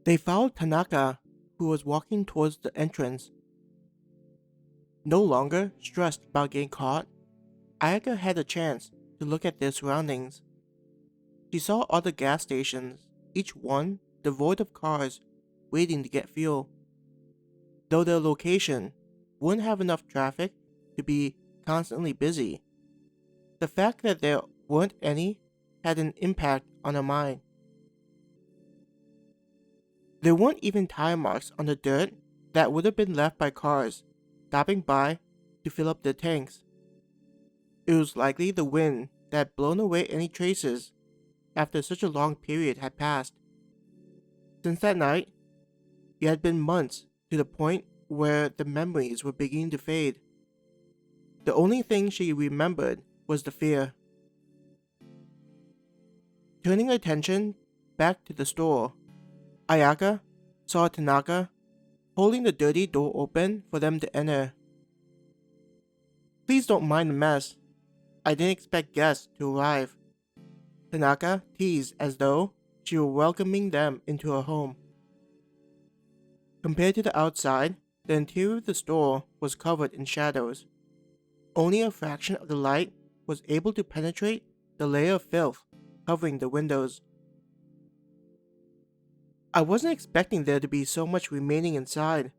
They followed Tanaka, who was walking towards the entrance. No longer stressed about getting caught, Ayaka had a chance to look at their surroundings. She saw other gas stations, each one devoid of cars waiting to get fuel. Though their location wouldn't have enough traffic to be constantly busy, the fact that there weren't any had an impact on her mind. There weren't even tire marks on the dirt that would have been left by cars stopping by to fill up their tanks. It was likely the wind that had blown away any traces after such a long period had passed. Since that night, it had been months to the point where the memories were beginning to fade. The only thing she remembered was the fear. Turning attention back to the store, Ayaka saw Tanaka holding the dirty door open for them to enter. "Please don't mind the mess. I didn't expect guests to arrive," Tanaka teased as though she were welcoming them into her home. Compared to the outside, the interior of the store was covered in shadows. Only a fraction of the light was able to penetrate the layer of filth covering the windows. "I wasn't expecting there to be so much remaining inside,"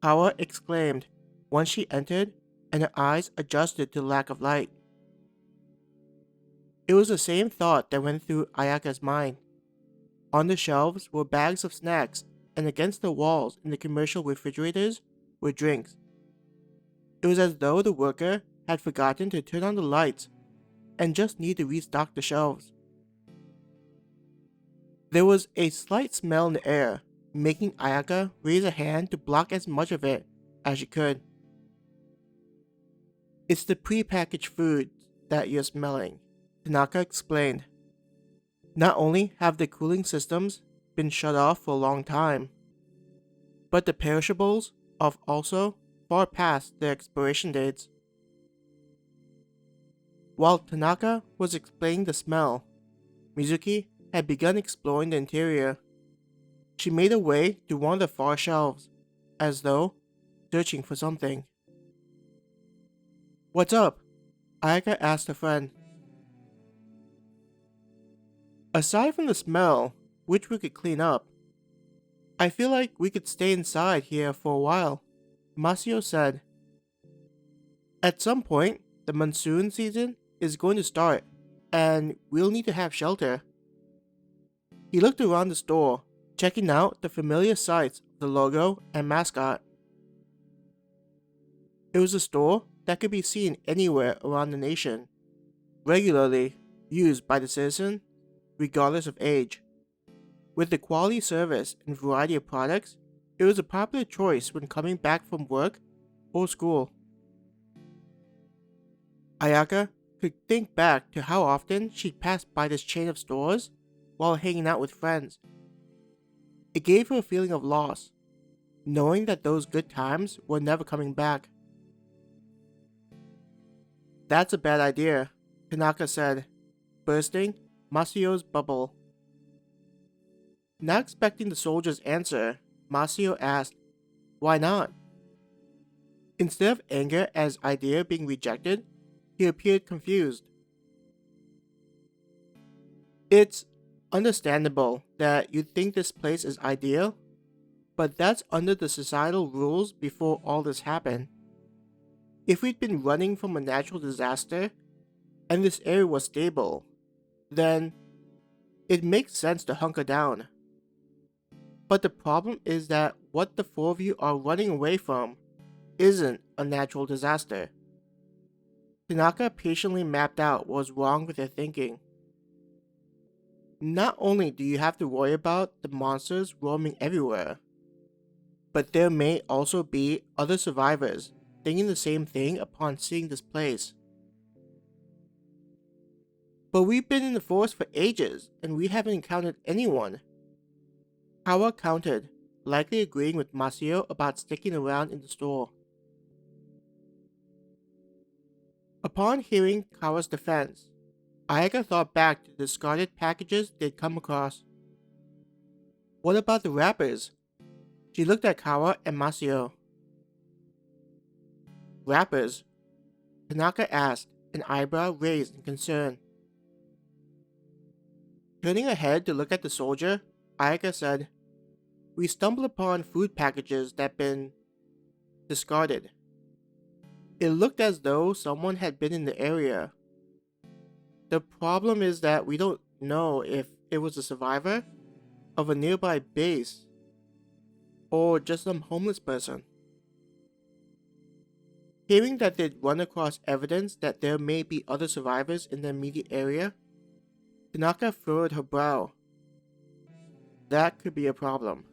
Kawa exclaimed once she entered and her eyes adjusted to the lack of light. It was the same thought that went through Ayaka's mind. On the shelves were bags of snacks, and against the walls in the commercial refrigerators were drinks. It was as though the worker had forgotten to turn on the lights and just needed to restock the shelves. There was a slight smell in the air, making Ayaka raise a hand to block as much of it as she could. "It's the prepackaged food that you're smelling," Tanaka explained. "Not only have the cooling systems been shut off for a long time, but the perishables are also far past their expiration dates." While Tanaka was explaining the smell, Mizuki had begun exploring the interior. She made her way to one of the far shelves, as though searching for something. "What's up?" Ayaka asked her friend. "Aside from the smell, which we could clean up, I feel like we could stay inside here for a while," Masio said. "At some point, the monsoon season is going to start, and we'll need to have shelter." He looked around the store, checking out the familiar sights of the logo and mascot. It was a store that could be seen anywhere around the nation, regularly used by the citizen, regardless of age. With the quality service and variety of products, it was a popular choice when coming back from work or school. Ayaka could think back to how often she'd passed by this chain of stores while hanging out with friends. It gave her a feeling of loss, knowing that those good times were never coming back. "That's a bad idea," Tanaka said, bursting Masio's bubble. Not expecting the soldier's answer, Masio asked, "Why not?" Instead of anger at his idea being rejected, he appeared confused. "It's understandable that you think this place is ideal, but that's under the societal rules before all this happened. If we'd been running from a natural disaster, and this area was stable, then it makes sense to hunker down. But the problem is that what the four of you are running away from isn't a natural disaster." Tanaka patiently mapped out what was wrong with their thinking. "Not only do you have to worry about the monsters roaming everywhere, but there may also be other survivors thinking the same thing upon seeing this place." "But we've been in the forest for ages, and we haven't encountered anyone," Kawa countered, likely agreeing with Masio about sticking around in the store. Upon hearing Kawa's defense, Ayaka thought back to the discarded packages they'd come across. What about the rappers? She looked at Kawa and Masio. Rappers? Tanaka asked, an eyebrow raised in concern. Turning her head to look at the soldier, Ayaka said, "We stumbled upon food packages that had been discarded. It looked as though someone had been in the area. The problem is that we don't know if it was a survivor of a nearby base or just some homeless person." Hearing that they'd run across evidence that there may be other survivors in the immediate area, Tanaka furrowed her brow. That could be a problem.